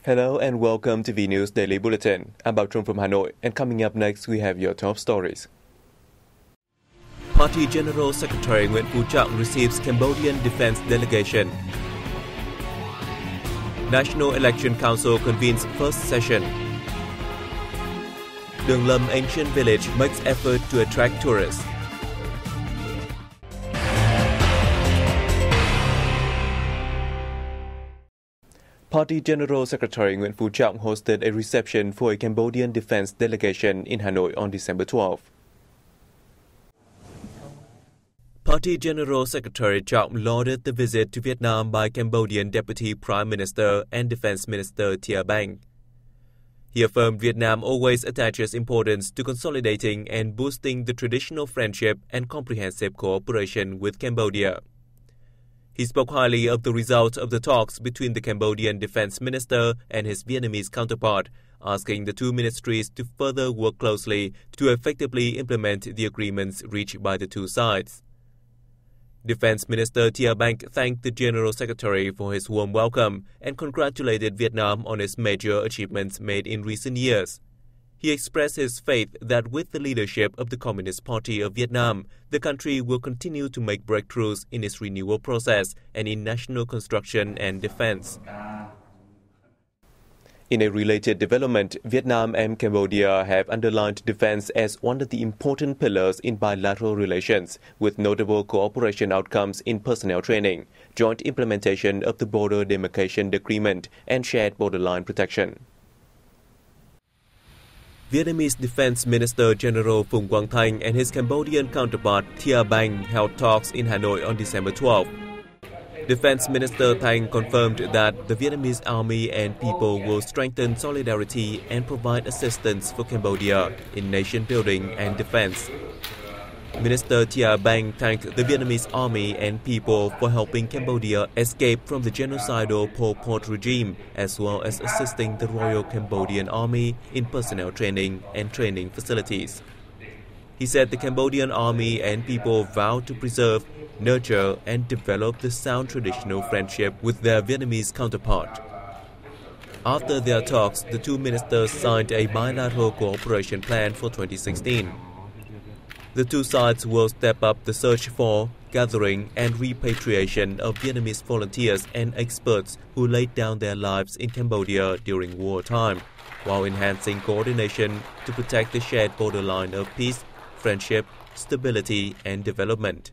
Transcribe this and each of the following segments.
Hello and welcome to VNA News Daily Bulletin. I'm Bao Trung from Hanoi, and coming up next we have your top stories. Party General Secretary Nguyễn Phú Trọng receives Cambodian Defense Delegation. National Election Council convenes first session. Đường Lâm Ancient Village makes effort to attract tourists. Party General Secretary Nguyễn Phú Trọng hosted a reception for a Cambodian defense delegation in Hanoi on December 12. Party General Secretary Trọng lauded the visit to Vietnam by Cambodian Deputy Prime Minister and Defense Minister Thia Bang. He affirmed Vietnam always attaches importance to consolidating and boosting the traditional friendship and comprehensive cooperation with Cambodia. He spoke highly of the results of the talks between the Cambodian Defense Minister and his Vietnamese counterpart, asking the two ministries to further work closely to effectively implement the agreements reached by the two sides. Defense Minister Thia Bang thanked the General Secretary for his warm welcome and congratulated Vietnam on its major achievements made in recent years. He expressed his faith that with the leadership of the Communist Party of Vietnam, the country will continue to make breakthroughs in its renewal process and in national construction and defense. In a related development, Vietnam and Cambodia have underlined defense as one of the important pillars in bilateral relations, with notable cooperation outcomes in personnel training, joint implementation of the border demarcation agreement, and shared borderline protection. Vietnamese Defense Minister General Phùng Quang Thanh and his Cambodian counterpart Thia Bang held talks in Hanoi on December 12. Defense Minister Thanh confirmed that the Vietnamese army and people will strengthen solidarity and provide assistance for Cambodia in nation building and defense. Minister Thia Bang thanked the Vietnamese army and people for helping Cambodia escape from the genocidal Pol Pot regime, as well as assisting the Royal Cambodian Army in personnel training and training facilities. He said the Cambodian army and people vowed to preserve, nurture, and develop the sound traditional friendship with their Vietnamese counterpart. After their talks, the two ministers signed a bilateral cooperation plan for 2016. The two sides will step up the search for, gathering, and repatriation of Vietnamese volunteers and experts who laid down their lives in Cambodia during wartime, while enhancing coordination to protect the shared borderline of peace, friendship, stability, and development.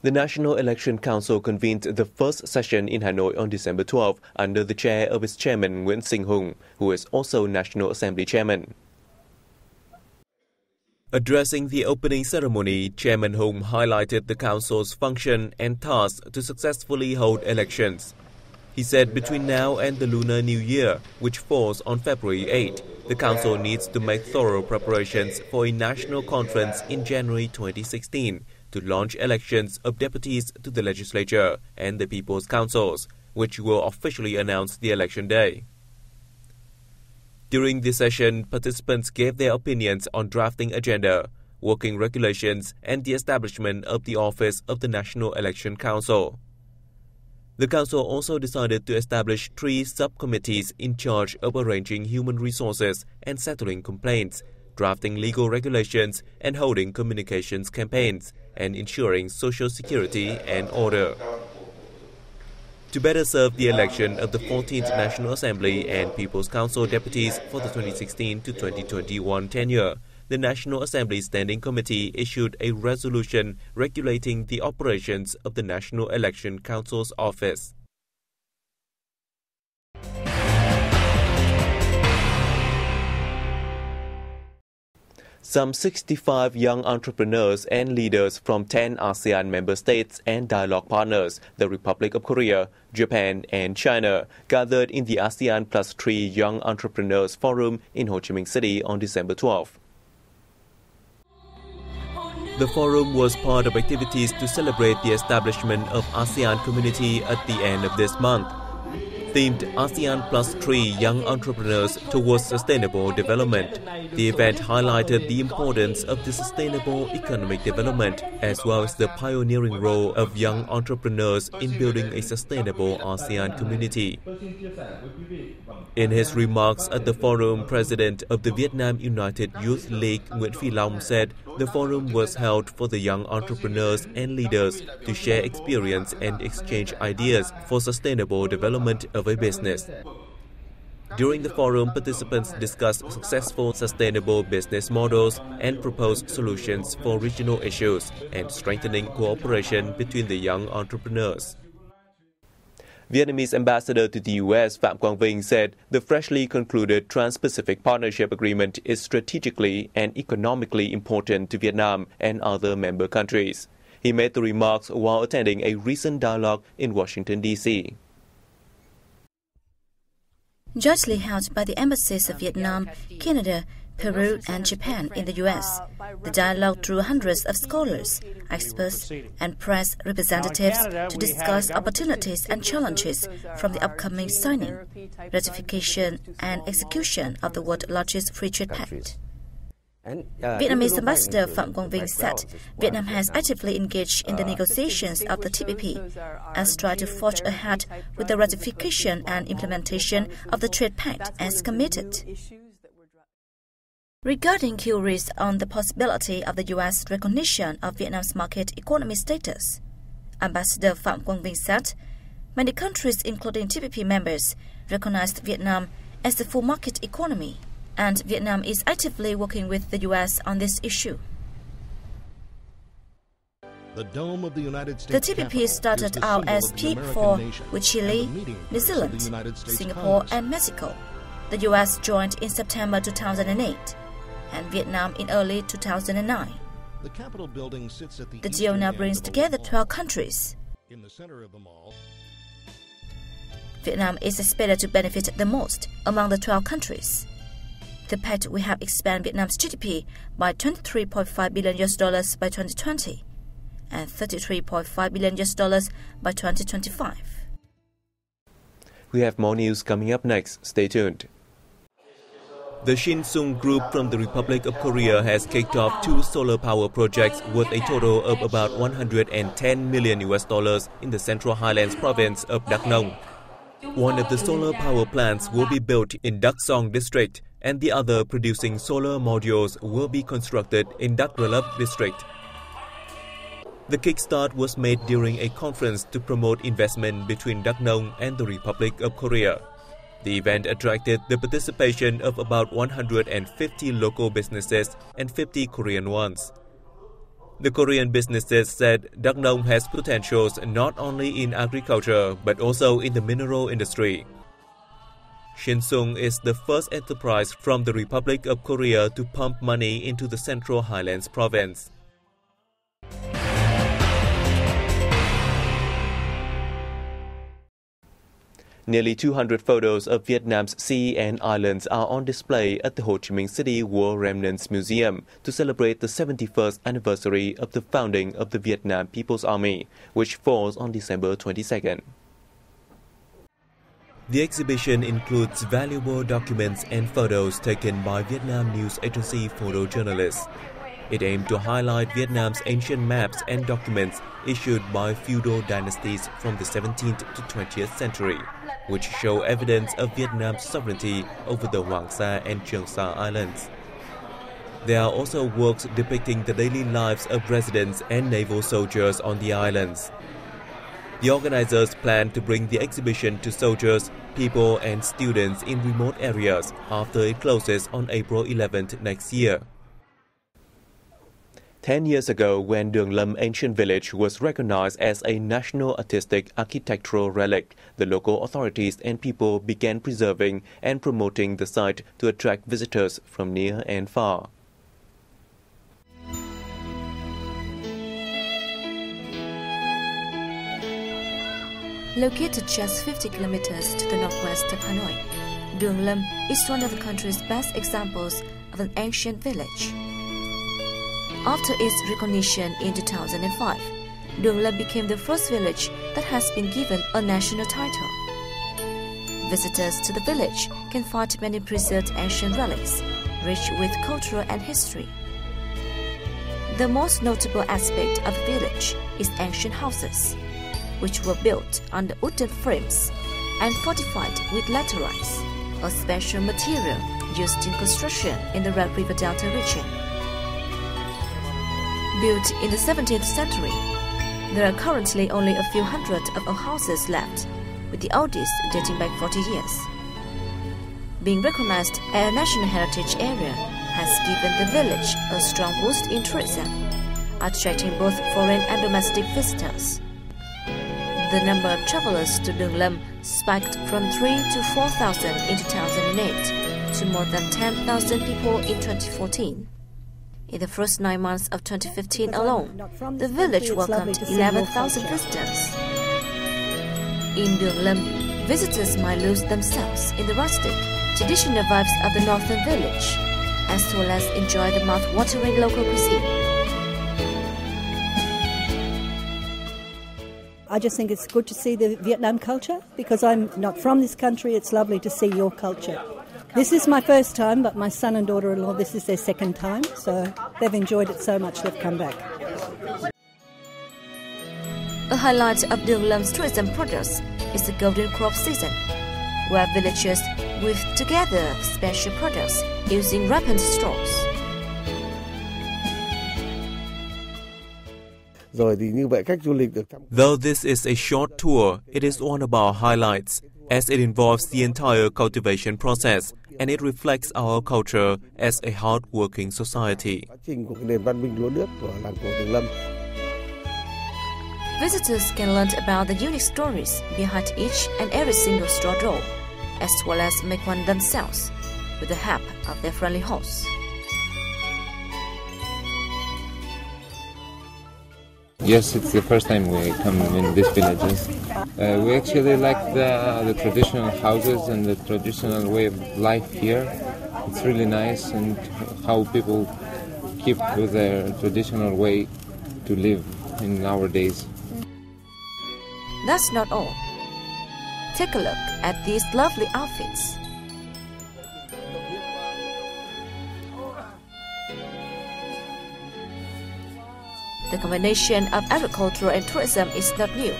The National Election Council convened the first session in Hanoi on December 12 under the chair of its chairman Nguyễn Sinh Hùng, who is also National Assembly chairman. Addressing the opening ceremony, Chairman Hùng highlighted the Council's function and task to successfully hold elections. He said between now and the Lunar New Year, which falls on February 8, the Council needs to make thorough preparations for a national conference in January 2016 to launch elections of deputies to the legislature and the People's Councils, which will officially announce the election day. During this session, participants gave their opinions on drafting agenda, working regulations, and the establishment of the Office of the National Election Council. The Council also decided to establish 3 subcommittees in charge of arranging human resources and settling complaints, drafting legal regulations, and holding communications campaigns, and ensuring social security and order. To better serve the election of the 14th National Assembly and People's Council deputies for the 2016 to 2021 tenure, the National Assembly Standing Committee issued a resolution regulating the operations of the National Election Council's office. Some 65 young entrepreneurs and leaders from 10 ASEAN member states and dialogue partners, the Republic of Korea, Japan, and China, gathered in the ASEAN Plus 3 Young Entrepreneurs Forum in Ho Chi Minh City on December 12. The forum was part of activities to celebrate the establishment of ASEAN Community at the end of this month. themed ASEAN Plus 3 Young Entrepreneurs Towards Sustainable Development. The event highlighted the importance of the sustainable economic development as well as the pioneering role of young entrepreneurs in building a sustainable ASEAN community. In his remarks at the forum, President of the Vietnam United Youth League Nguyễn Phi Long said the forum was held for the young entrepreneurs and leaders to share experience and exchange ideas for sustainable development of a business. During the forum, participants discussed successful sustainable business models and proposed solutions for regional issues and strengthening cooperation between the young entrepreneurs. Vietnamese ambassador to the U.S. Phạm Quang Vinh said the freshly concluded Trans-Pacific Partnership Agreement is strategically and economically important to Vietnam and other member countries. He made the remarks while attending a recent dialogue in Washington, D.C. Jointly held by the embassies of Vietnam, Canada, Peru and Japan in the U.S. The dialogue drew hundreds of scholars, experts and press representatives to discuss opportunities and challenges from the upcoming signing, ratification and execution of the world's largest free trade pact. Vietnamese ambassador Phạm Quang Vinh said Vietnam has actively engaged in the negotiations of the TPP and strives to forge ahead with the ratification and implementation of the trade pact as committed. Regarding queries on the possibility of the U.S. recognition of Vietnam's market economy status, Ambassador Phạm Quang Vinh said many countries, including TPP members, recognized Vietnam as a full market economy, and Vietnam is actively working with the U.S. on this issue. The TPP started out as Peak 4 with Chile, New Zealand, Singapore and Mexico. The U.S. joined in September 2008 and Vietnam in early 2009. The deal now brings together 12 countries. Vietnam is expected to benefit the most among the 12 countries. The pact will help expand Vietnam's GDP by $23.5 billion by 2020 and $33.5 billion by 2025. We have more news coming up next. Stay tuned. The Shin Sung Group from the Republic of Korea has kicked off 2 solar power projects worth a total of about $110 million in the Central Highlands province of Đắk Nông. One of the solar power plants will be built in Đắk Song district, and the other producing solar modules will be constructed in Đắk Rơ Lấp district. The kickstart was made during a conference to promote investment between Đắk Nông and the Republic of Korea. The event attracted the participation of about 150 local businesses and 50 Korean ones. The Korean businesses said Đắk Nông has potentials not only in agriculture but also in the mineral industry. Shin Sung is the first enterprise from the Republic of Korea to pump money into the Central Highlands province. Nearly 200 photos of Vietnam's sea and islands are on display at the Ho Chi Minh City War Remnants Museum to celebrate the 71st anniversary of the founding of the Vietnam People's Army, which falls on December 22nd. The exhibition includes valuable documents and photos taken by Vietnam News Agency photojournalists. It aimed to highlight Vietnam's ancient maps and documents issued by feudal dynasties from the 17th to 20th century, which show evidence of Vietnam's sovereignty over the Hoàng Sa and Trường Sa islands. There are also works depicting the daily lives of residents and naval soldiers on the islands. The organizers plan to bring the exhibition to soldiers, people and students in remote areas after it closes on April 11th next year. 10 years ago, when Đường Lâm ancient village was recognized as a national artistic architectural relic, the local authorities and people began preserving and promoting the site to attract visitors from near and far. Located just 50 kilometers to the northwest of Hanoi, Đường Lâm is one of the country's best examples of an ancient village. After its recognition in 2005, Đường Lâm became the first village that has been given a national title. visitors to the village can find many preserved ancient relics, rich with culture and history. The most notable aspect of the village is ancient houses, which were built under wooden frames and fortified with laterites, a special material used in construction in the Red River Delta region. Built in the 17th century, there are currently only a few hundred of old houses left, with the oldest dating back 40 years. Being recognized as a National Heritage Area has given the village a strong boost in tourism, attracting both foreign and domestic visitors. The number of travelers to Đường Lâm spiked from 3,000 to 4,000 in 2008 to more than 10,000 people in 2014. In the first 9 months of 2015 alone, the village welcomed 11,000 visitors. In Đường Lâm, visitors might lose themselves in the rustic, traditional vibes of the northern village, as well as enjoy the mouth-watering local cuisine. I just think it's good to see the Vietnam culture. Because I'm not from this country, it's lovely to see your culture. This is my first time, but my son and daughter-in-law, this is their second time, so they've enjoyed it so much they've come back. A highlight of Đường Lâm tourism products is the golden crop season, where villagers weave together special products using ripened straws. Though this is a short tour, it is one of our highlights, as it involves the entire cultivation process, and it reflects our culture as a hard-working society. Visitors can learn about the unique stories behind each and every single straw doll, as well as make one themselves, with the help of their friendly hosts. Yes, it's the first time we come in these villages. We actually like the traditional houses and the traditional way of life here. It's really nice, and how people keep with their traditional way to live in nowadays. That's not all. Take a look at these lovely outfits. The combination of agriculture and tourism is not new,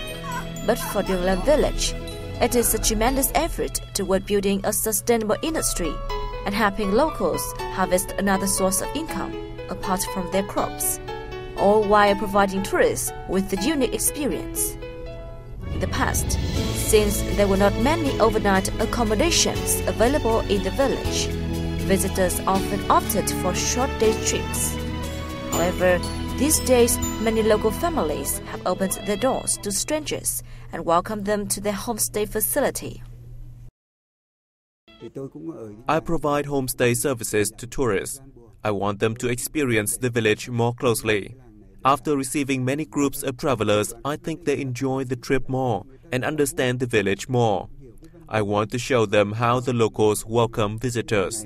but for Đường Lâm village, it is a tremendous effort toward building a sustainable industry and helping locals harvest another source of income apart from their crops, all while providing tourists with a unique experience. In the past, since there were not many overnight accommodations available in the village, visitors often opted for short day trips. However, these days, many local families have opened their doors to strangers and welcomed them to their homestay facility. I provide homestay services to tourists. I want them to experience the village more closely. After receiving many groups of travelers, I think they enjoy the trip more and understand the village more. I want to show them how the locals welcome visitors.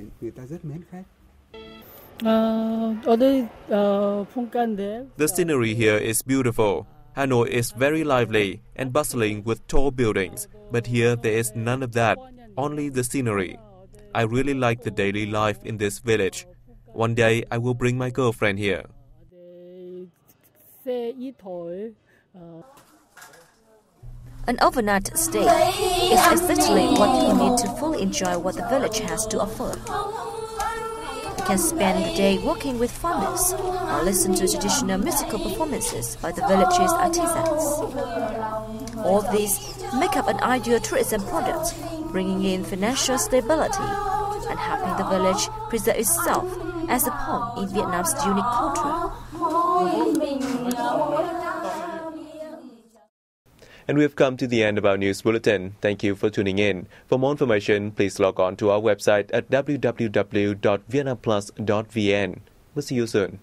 The scenery here is beautiful. Hanoi is very lively and bustling with tall buildings, but here there is none of that, only the scenery. I really like the daily life in this village. One day I will bring my girlfriend here. An overnight stay is exactly what people need to fully enjoy what the village has to offer. You can spend the day walking with farmers or listen to traditional musical performances by the village's artisans. All these make up an ideal tourism product, bringing in financial stability and helping the village preserve itself as a pawn in Vietnam's unique culture. And we have come to the end of our news bulletin. Thank you for tuning in. For more information, please log on to our website at www.vietnamplus.vn. We'll see you soon.